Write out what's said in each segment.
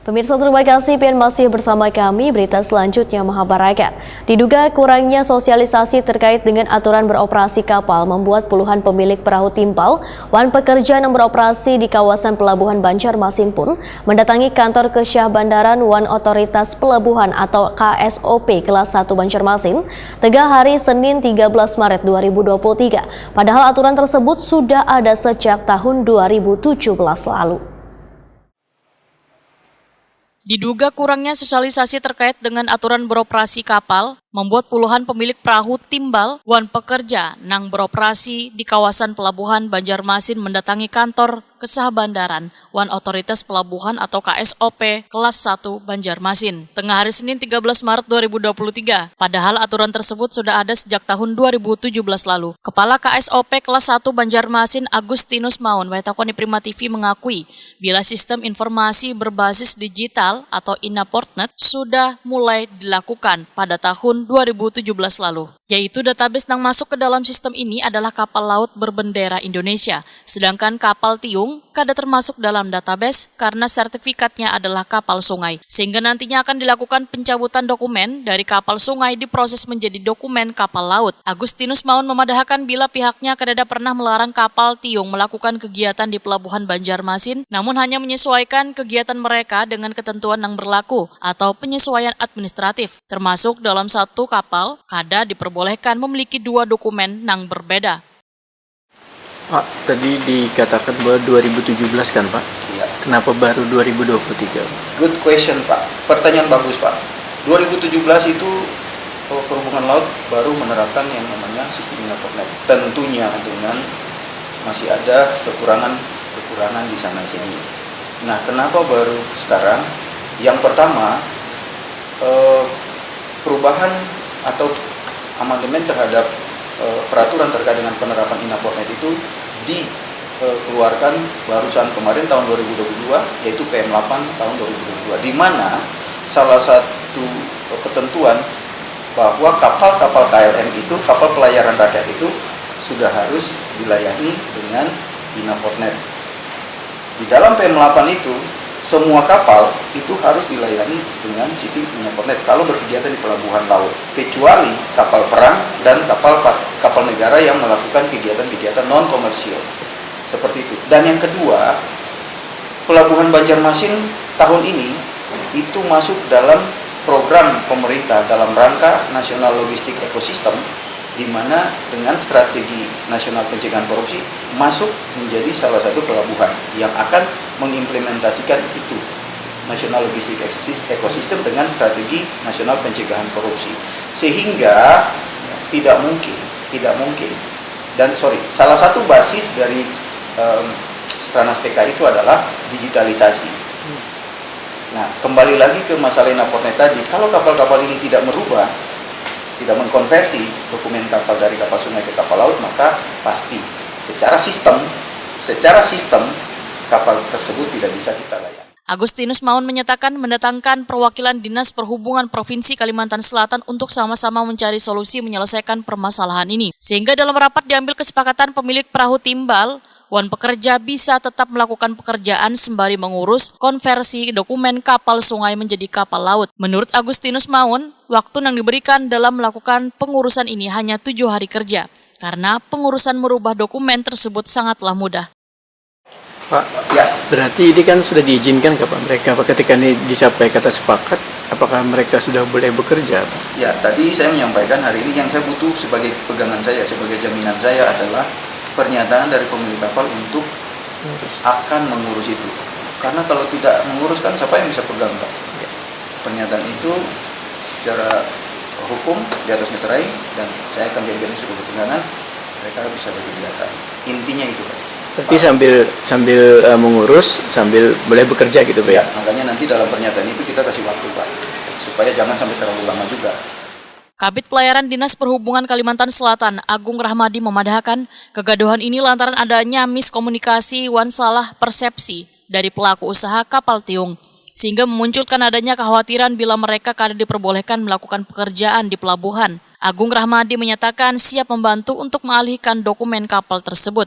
Pemirsa, terima kasih pian masih bersama kami. Berita selanjutnya Mahabarakat. Diduga kurangnya sosialisasi terkait dengan aturan beroperasi kapal membuat puluhan pemilik perahu timpal wan pekerja yang beroperasi di kawasan Pelabuhan Banjarmasin pun mendatangi kantor Kesyah Bandaran Wan Otoritas Pelabuhan atau KSOP kelas 1 Banjarmasin Tegal hari Senin 13 Maret 2023. Padahal aturan tersebut sudah ada sejak tahun 2017 lalu. Diduga kurangnya sosialisasi terkait dengan aturan beroperasi kapal membuat puluhan pemilik perahu timbal wan pekerja nang beroperasi di kawasan Pelabuhan Banjarmasin mendatangi kantor Kesah Bandaran Wan Otoritas Pelabuhan atau KSOP kelas 1 Banjarmasin tengah hari Senin 13 Maret 2023. Padahal aturan tersebut sudah ada sejak tahun 2017 lalu. Kepala KSOP kelas 1 Banjarmasin Agustinus Maun Wetakoni Prima TV mengakui bila sistem informasi berbasis digital atau Inaportnet sudah mulai dilakukan pada tahun 2017 lalu. Yaitu database yang masuk ke dalam sistem ini adalah kapal laut berbendera Indonesia, sedangkan kapal tiung kada termasuk dalam database karena sertifikatnya adalah kapal sungai, sehingga nantinya akan dilakukan pencabutan dokumen dari kapal sungai diproses menjadi dokumen kapal laut. Agustinus Maun memadahkan bila pihaknya kada pernah melarang kapal tiung melakukan kegiatan di Pelabuhan Banjarmasin, namun hanya menyesuaikan kegiatan mereka dengan ketentuan yang berlaku atau penyesuaian administratif, termasuk dalam satu kapal kada diperbolehkan memiliki dua dokumen yang berbeda. Pak, tadi dikatakan bahwa 2017 kan Pak? Iya. Kenapa baru 2023? Good question Pak, pertanyaan bagus Pak. 2017 itu Perhubungan Laut baru menerapkan yang namanya sistem Inaportnet. Tentunya dengan masih ada kekurangan di sana sini. Nah, kenapa baru sekarang? Yang pertama, perubahan atau amandemen terhadap peraturan terkait dengan penerapan Inaportnet itu dikeluarkan barusan kemarin tahun 2022, yaitu PM8 tahun 2022, di mana salah satu ketentuan bahwa kapal-kapal KLM itu, kapal pelayaran rakyat itu sudah harus dilayani dengan Inaportnet. Di dalam PM8 itu, semua kapal itu harus dilayani dengan sistem Inaportnet kalau berkegiatan di pelabuhan laut, kecuali kapal perang dan kapal negara yang melakukan kegiatan-kegiatan non-komersial. Seperti itu. Dan yang kedua, Pelabuhan Banjarmasin tahun ini itu masuk dalam program pemerintah dalam rangka Nasional Logistik Ekosistem, di mana dengan strategi nasional pencegahan korupsi masuk menjadi salah satu pelabuhan yang akan mengimplementasikan itu, Nasional Logistik Ekosistem dengan strategi nasional pencegahan korupsi, sehingga tidak mungkin dan salah satu basis dari Stranas PK itu adalah digitalisasi. Nah, kembali lagi ke masalah Inaportnet tadi, kalau kapal-kapal ini tidak mengkonversi dokumen kapal dari kapal sungai ke kapal laut, maka pasti secara sistem kapal tersebut tidak bisa kita layani. Agustinus Maun menyatakan mendatangkan perwakilan Dinas Perhubungan Provinsi Kalimantan Selatan untuk sama-sama mencari solusi menyelesaikan permasalahan ini. Sehingga dalam rapat diambil kesepakatan pemilik perahu timbal wan pekerja bisa tetap melakukan pekerjaan sembari mengurus konversi dokumen kapal sungai menjadi kapal laut. Menurut Agustinus Maun, waktu yang diberikan dalam melakukan pengurusan ini hanya 7 hari kerja, karena pengurusan merubah dokumen tersebut sangatlah mudah. Pak, ya, berarti ini kan sudah diizinkan ke Pak mereka, Pak, ketika ini dicapai kata sepakat, apakah mereka sudah boleh bekerja, Pak? Ya, tadi saya menyampaikan hari ini yang saya butuh sebagai pegangan saya, sebagai jaminan saya adalah pernyataan dari pemilik kapal untuk akan mengurus itu. Karena kalau tidak mengurus kan siapa yang bisa pegang, Pak? Pernyataan itu secara hukum di atas meterai dan saya akan jadikan sebagai pegangan, mereka bisa berkegiatan. Intinya itu, Pak. Berarti sambil mengurus, sambil boleh bekerja gitu, Pak? Ya, makanya nanti dalam pernyataan itu kita kasih waktu, Pak, supaya jangan sampai terlalu lama juga. Kabid Pelayaran Dinas Perhubungan Kalimantan Selatan, Agung Rahmadi memadahkan kegaduhan ini lantaran adanya miskomunikasi wan salah persepsi dari pelaku usaha kapal tiung, sehingga memunculkan adanya kekhawatiran bila mereka kada diperbolehkan melakukan pekerjaan di pelabuhan. Agung Rahmadi menyatakan siap membantu untuk mengalihkan dokumen kapal tersebut.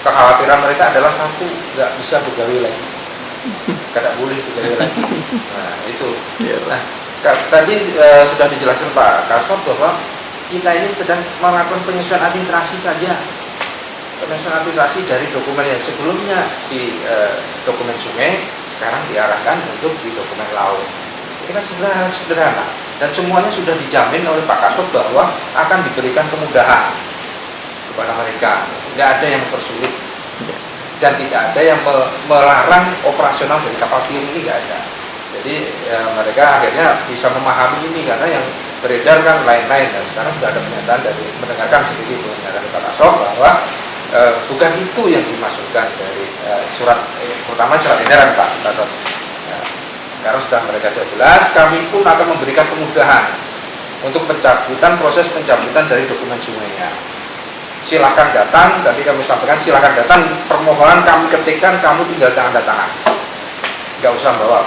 Kekhawatiran mereka adalah satu, nggak bisa begawi lagi. Kada boleh digali lagi. Nah itu. Iyalah. Nah tadi sudah dijelaskan Pak Kasop bahwa kita ini sedang melakukan penyesuaian administrasi saja. Penyesuaian administrasi dari dokumen yang sebelumnya di dokumen sungai, sekarang diarahkan untuk di dokumen laut. Ini kan sebenarnya sederhana dan semuanya sudah dijamin oleh Pak Kasop bahwa akan diberikan kemudahan kepada mereka. Tidak ada yang mempersulit dan tidak ada yang melarang operasional dari kapal tiung ini, tidak ada. Jadi mereka akhirnya bisa memahami ini karena yang beredar kan lain-lain. Dan sekarang sudah ada pernyataan dari mendengarkan sendiri pernyataan Pak Kasop bahwa bukan itu yang dimasukkan dari surat pertama surat edaran Pak Kasop. Sekarang sudah mereka sudah jelas, kami pun akan memberikan kemudahan untuk proses pencabutan dari dokumen sungainya. Silahkan datang, tadi kami sampaikan silahkan datang, permohonan kami ketikkan, kamu tinggal tanda tangan. Nggak usah bawa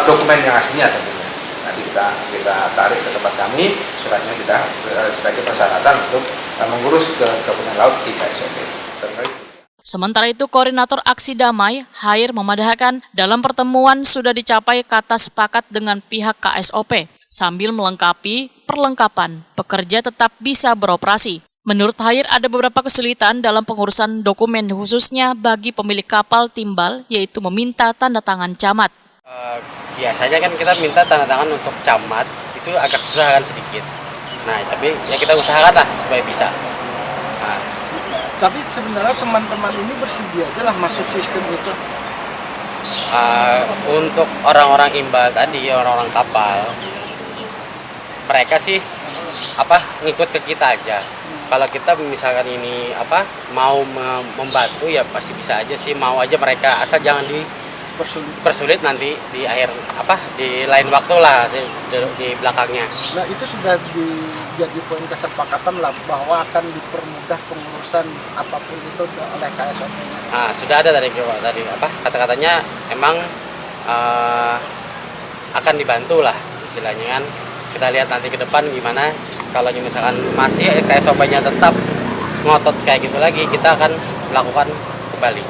dokumen yang aslinya tentunya. Nanti kita tarik ke tempat kami, suratnya kita sebagai persyaratan untuk mengurus ke dokumen laut di KSOP. Sementara itu, Koordinator Aksi Damai, Hair, memadahkan dalam pertemuan sudah dicapai kata sepakat dengan pihak KSOP, sambil melengkapi perlengkapan pekerja tetap bisa beroperasi. Menurut Hair, ada beberapa kesulitan dalam pengurusan dokumen khususnya bagi pemilik kapal timbal, yaitu meminta tanda tangan camat. Biasanya kan kita minta tanda tangan untuk camat, itu agak susah kan sedikit. Nah, tapi ya kita usahakan lah supaya bisa. Nah, tapi sebenarnya teman-teman ini bersedia aja lah masuk sistem itu. Untuk orang-orang imbal tadi, orang-orang kapal, mereka sih ngikut ke kita aja. Kalau kita misalkan ini mau membantu ya pasti bisa aja sih, mau aja mereka, asal jangan dipersulit nanti di akhir di lain waktu lah di belakangnya. Nah itu sudah jadi poin kesepakatan lah bahwa akan dipermudah pengurusan apapun itu oleh KSOP. Nah, sudah ada tadi kata-katanya emang akan dibantu lah istilahnya kan. Kita lihat nanti ke depan gimana. Kalau misalkan masih KSOP-nya tetap ngotot kayak gitu lagi, kita akan melakukan kembali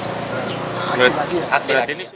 Aksi lagi ya? Aksi lagi.